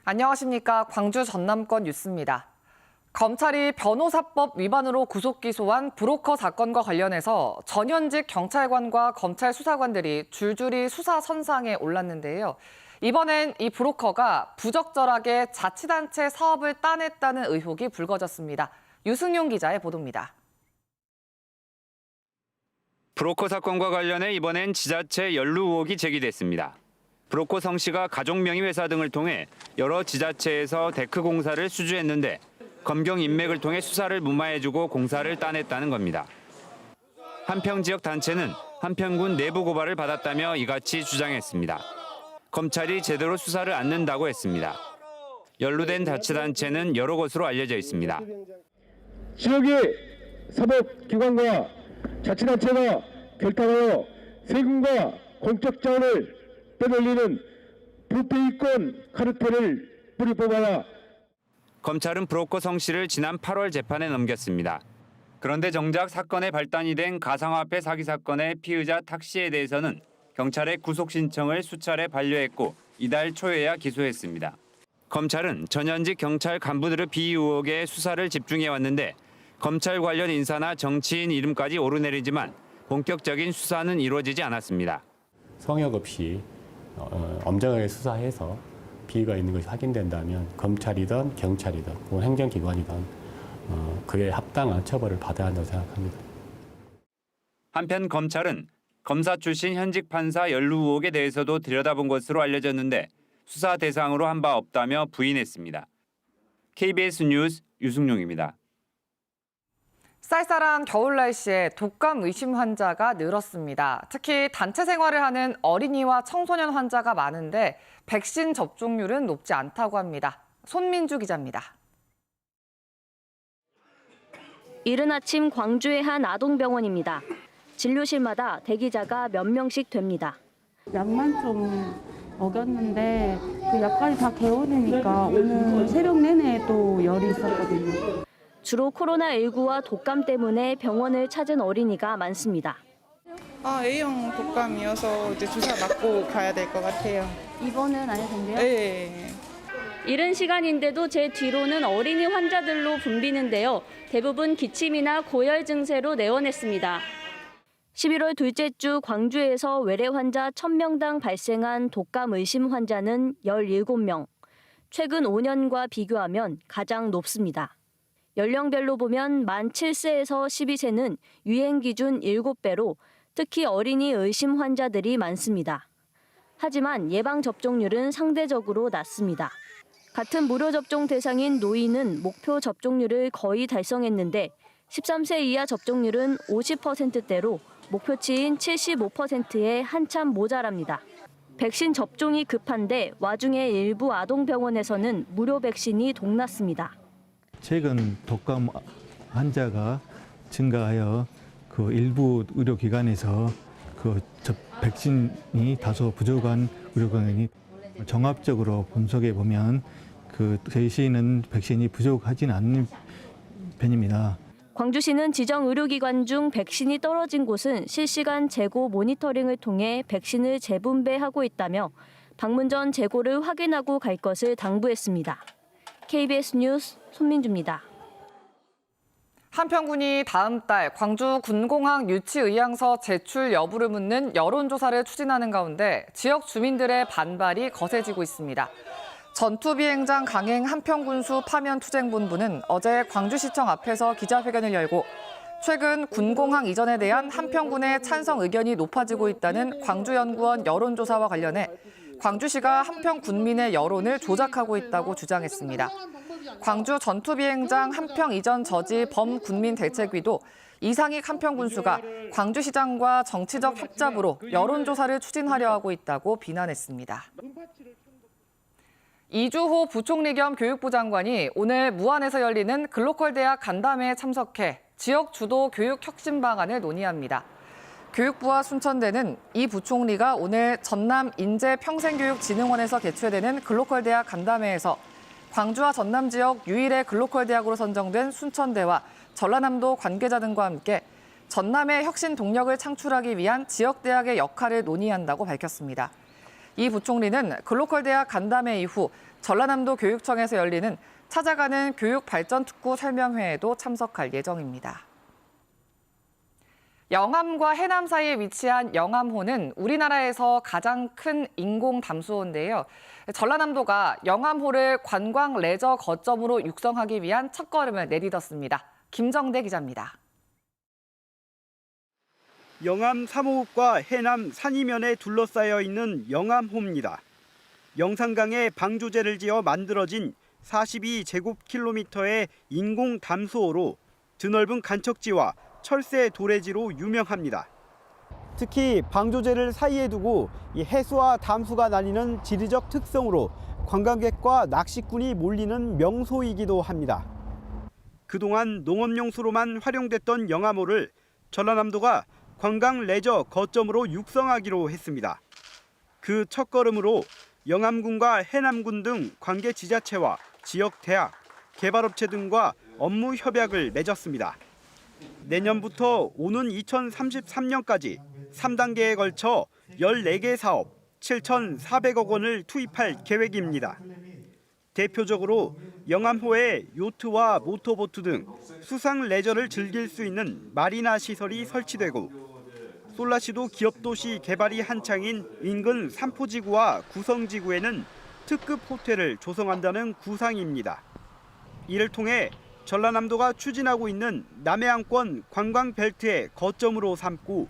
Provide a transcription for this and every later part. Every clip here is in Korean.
안녕하십니까. 광주 전남권 뉴스입니다. 검찰이 변호사법 위반으로 구속 기소한 브로커 사건과 관련해서 전현직 경찰관과 검찰 수사관들이 줄줄이 수사 선상에 올랐는데요. 이번엔 이 브로커가 부적절하게 자치단체 사업을 따냈다는 의혹이 불거졌습니다. 유승용 기자의 보도입니다. 브로커 사건과 관련해 이번엔 지자체 연루 의혹이 제기됐습니다. 브로커 성 씨가 가족명의회사 등을 통해 여러 지자체에서 데크 공사를 수주했는데 검경 인맥을 통해 수사를 무마해주고 공사를 따냈다는 겁니다. 한평 지역 단체는 한평군 내부 고발을 받았다며 이같이 주장했습니다. 검찰이 제대로 수사를 않는다고 했습니다. 연루된 자치단체는 여러 곳으로 알려져 있습니다. 지역의 사법기관과 자치단체가 결탁하여 세금과 공적 자원을 빼돌리는 부패이권 카르텔을 뿌리 뽑아라. 검찰은 브로커 성 씨를 지난 8월 재판에 넘겼습니다. 그런데 정작 사건의 발단이 된 가상화폐 사기 사건의 피의자 탁 씨에 대해서는 경찰에 구속 신청을 수차례 반려했고 이달 초에야 기소했습니다. 검찰은 전현직 경찰 간부들의 비위 의혹에 수사를 집중해왔는데 검찰 관련 인사나 정치인 이름까지 오르내리지만 본격적인 수사는 이루어지지 않았습니다. 성역 없이 엄정하게 수사해서 비위가 있는 것이 확인된다면 검찰이든 경찰이든 혹은 행정기관이든 그에 합당한 처벌을 받아야 한다고 생각합니다. 한편 검찰은 검사 출신 현직 판사 연루 의혹에 대해서도 들여다본 것으로 알려졌는데 수사 대상으로 한 바 없다며 부인했습니다. KBS 뉴스 유승용입니다. 쌀쌀한 겨울 날씨에 독감 의심 환자가 늘었습니다. 특히 단체 생활을 하는 어린이와 청소년 환자가 많은데 백신 접종률은 높지 않다고 합니다. 손민주 기자입니다. 이른 아침 광주의 한 아동병원입니다. 진료실마다 대기자가 몇 명씩 됩니다. 약만 좀 먹였는데 그 약까지 다 개월이니까 오늘 새벽 내내 또 열이 있었거든요. 주로 코로나19와 독감 때문에 병원을 찾은 어린이가 많습니다. A형 독감이어서 이제 주사 맞고 가야 될 것 같아요. 입원은 안 해도 된대요? 네. 이른 시간인데도 제 뒤로는 어린이 환자들로 붐비는데요. 대부분 기침이나 고열 증세로 내원했습니다. 11월 둘째 주 광주에서 외래 환자 1000명당 발생한 독감 의심 환자는 17명. 최근 5년과 비교하면 가장 높습니다. 연령별로 보면 만 7세에서 12세는 유행 기준 7배로 특히 어린이 의심 환자들이 많습니다. 하지만 예방 접종률은 상대적으로 낮습니다. 같은 무료 접종 대상인 노인은 목표 접종률을 거의 달성했는데 13세 이하 접종률은 50%대로 목표치인 75%에 한참 모자랍니다. 백신 접종이 급한데 와중에 일부 아동병원에서는 무료 백신이 동났습니다. 최근 독감 환자가 증가하여 그 일부 의료기관에서 백신이 다소 부족한 의료기관이 종합적으로 분석해 보면 저희시는 백신이 부족하지는 않는 편입니다. 광주시는 지정 의료기관 중 백신이 떨어진 곳은 실시간 재고 모니터링을 통해 백신을 재분배하고 있다며 방문 전 재고를 확인하고 갈 것을 당부했습니다. KBS 뉴스 손민주입니다. 한평군이 다음 달 광주 군공항 유치 의향서 제출 여부를 묻는 여론조사를 추진하는 가운데 지역 주민들의 반발이 거세지고 있습니다. 전투비행장 강행 한평군수 파면투쟁본부는 어제 광주시청 앞에서 기자회견을 열고 최근 군공항 이전에 대한 한평군의 찬성 의견이 높아지고 있다는 광주연구원 여론조사와 관련해 광주시가 한평 군민의 여론을 조작하고 있다고 주장했습니다. 광주 전투비행장 한평 이전 저지 범군민대책위도 이상익 한평군수가 광주시장과 정치적 협잡으로 여론조사를 추진하려 하고 있다고 비난했습니다. 이주호 부총리 겸 교육부 장관이 오늘 무안에서 열리는 글로컬 대학 간담회에 참석해 지역 주도 교육 혁신 방안을 논의합니다. 교육부와 순천대는 이 부총리가 오늘 전남 인재평생교육진흥원에서 개최되는 글로컬 대학 간담회에서 광주와 전남 지역 유일의 글로컬 대학으로 선정된 순천대와 전라남도 관계자 등과 함께 전남의 혁신 동력을 창출하기 위한 지역대학의 역할을 논의한다고 밝혔습니다. 이 부총리는 글로컬 대학 간담회 이후 전라남도 교육청에서 열리는 찾아가는 교육발전특구 설명회에도 참석할 예정입니다. 영암과 해남 사이에 위치한 영암호는 우리나라에서 가장 큰 인공 담수호인데요. 전라남도가 영암호를 관광 레저 거점으로 육성하기 위한 첫걸음을 내딛었습니다. 김정대 기자입니다. 영암 3호읍과 해남 산이면에 둘러싸여 있는 영암호입니다. 영산강에 방조제를 지어 만들어진 42제곱킬로미터의 인공 담수호로 드넓은 간척지와 철새 도래지로 유명합니다. 특히 방조제를 사이에 두고 해수와 담수가 나뉘는 지리적 특성으로 관광객과 낚시꾼이 몰리는 명소이기도 합니다. 그동안 농업용수로만 활용됐던 영암호를 전라남도가 관광 레저 거점으로 육성하기로 했습니다. 그 첫걸음으로 영암군과 해남군 등 관계 지자체와 지역 대학, 개발업체 등과 업무 협약을 맺었습니다. 내년부터 오는 2033년까지 3단계에 걸쳐 14개 사업 7,400억 원을 투입할 계획입니다. 대표적으로 영암호에 요트와 모터보트 등 수상 레저를 즐길 수 있는 마리나 시설이 설치되고 솔라시도 기업도시 개발이 한창인 인근 삼포지구와 구성지구에는 특급 호텔을 조성한다는 구상입니다. 이를 통해 전라남도가 추진하고 있는 남해안권 관광벨트의 거점으로 삼고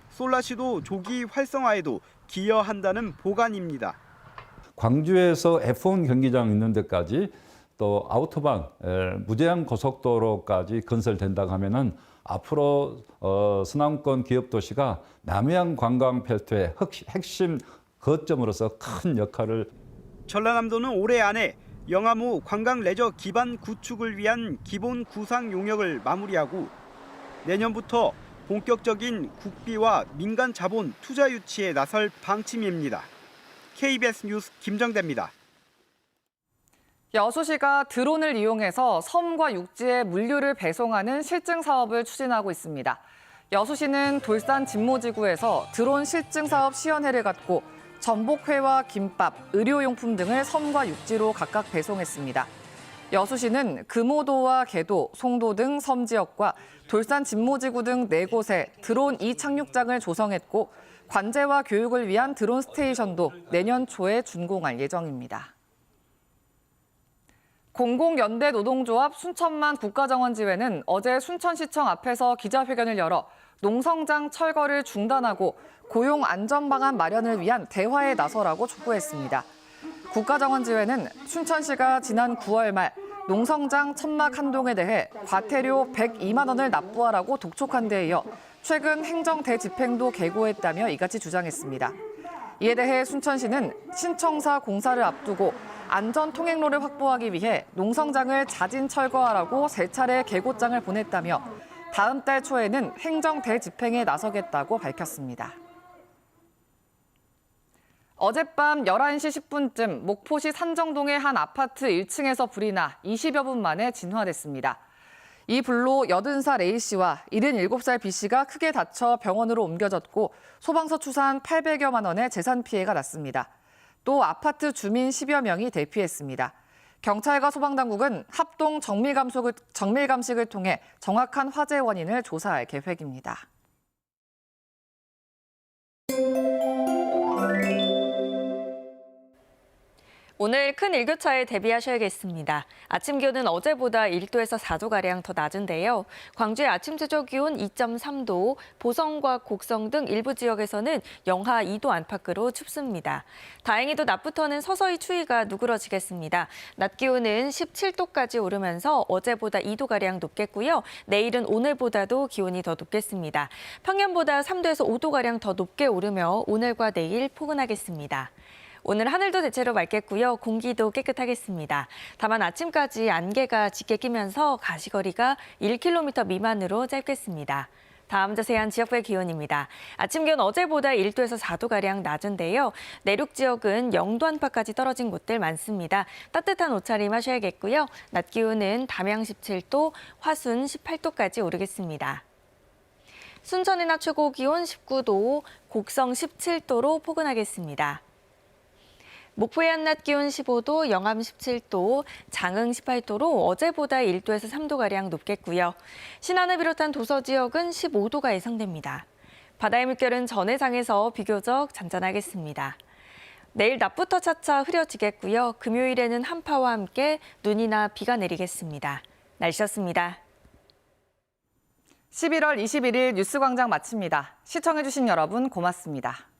솔라시도 조기 활성화에도 기여한다는 보관입니다. 광주에서 F1 경기장 있는 데까지 또 아우토반, 무제한 고속도로까지 건설된다고 하면은 앞으로 서남권 기업도시가 남해안 관광벨트의 핵심 거점으로서 큰 역할을. 전라남도는 올해 안에 영암호 관광 레저 기반 구축을 위한 기본 구상 용역을 마무리하고 내년부터 본격적인 국비와 민간 자본 투자 유치에 나설 방침입니다. KBS 뉴스 김정대입니다. 여수시가 드론을 이용해서 섬과 육지에 물류를 배송하는 실증 사업을 추진하고 있습니다. 여수시는 돌산 진모지구에서 드론 실증 사업 시연회를 갖고 전복회와 김밥, 의료용품 등을 섬과 육지로 각각 배송했습니다. 여수시는 금오도와 개도, 송도 등 섬 지역과 돌산 진모지구 등 4곳에 드론 2착륙장을 조성했고 관제와 교육을 위한 드론 스테이션도 내년 초에 준공할 예정입니다. 공공연대 노동조합 순천만 국가정원지회는 어제 순천시청 앞에서 기자회견을 열어 농성장 철거를 중단하고 고용 안전 방안 마련을 위한 대화에 나서라고 촉구했습니다. 국가정원지회는 순천시가 지난 9월 말 농성장 천막 한 동에 대해 과태료 102만 원을 납부하라고 독촉한 데 이어 최근 행정 대집행도 계고했다며 이같이 주장했습니다. 이에 대해 순천시는 신청사 공사를 앞두고 안전 통행로를 확보하기 위해 농성장을 자진 철거하라고 3차례 계고장을 보냈다며 다음 달 초에는 행정 대집행에 나서겠다고 밝혔습니다. 어젯밤 11시 10분쯤 목포시 산정동의 한 아파트 1층에서 불이 나 20여 분 만에 진화됐습니다. 이 불로 80살 A씨와 77살 B씨가 크게 다쳐 병원으로 옮겨졌고 소방서 추산 800여만 원의 재산 피해가 났습니다. 또 아파트 주민 10여 명이 대피했습니다. 경찰과 소방당국은 합동 정밀감식을 통해 정확한 화재 원인을 조사할 계획입니다. 오늘 큰 일교차에 대비하셔야겠습니다. 아침 기온은 어제보다 1도에서 4도가량 더 낮은데요. 광주의 아침 최저 기온 2.3도, 보성과 곡성 등 일부 지역에서는 영하 2도 안팎으로 춥습니다. 다행히도 낮부터는 서서히 추위가 누그러지겠습니다. 낮 기온은 17도까지 오르면서 어제보다 2도가량 높겠고요. 내일은 오늘보다도 기온이 더 높겠습니다. 평년보다 3도에서 5도가량 더 높게 오르며 오늘과 내일 포근하겠습니다. 오늘 하늘도 대체로 맑겠고요. 공기도 깨끗하겠습니다. 다만 아침까지 안개가 짙게 끼면서 가시거리가 1km 미만으로 짧겠습니다. 다음 자세한 지역별 기온입니다. 아침 기온 어제보다 1도에서 4도가량 낮은데요. 내륙 지역은 0도 안팎까지 떨어진 곳들 많습니다. 따뜻한 옷차림 하셔야겠고요. 낮 기온은 담양 17도, 화순 18도까지 오르겠습니다. 순천의 낮 최고 기온 19도, 곡성 17도로 포근하겠습니다. 목포의 한낮 기온 15도, 영암 17도, 장흥 18도로 어제보다 1도에서 3도가량 높겠고요. 신안을 비롯한 도서 지역은 15도가 예상됩니다. 바다의 물결은 전해상에서 비교적 잔잔하겠습니다. 내일 낮부터 차차 흐려지겠고요. 금요일에는 한파와 함께 눈이나 비가 내리겠습니다. 날씨였습니다. 11월 21일 뉴스광장 마칩니다. 시청해주신 여러분 고맙습니다.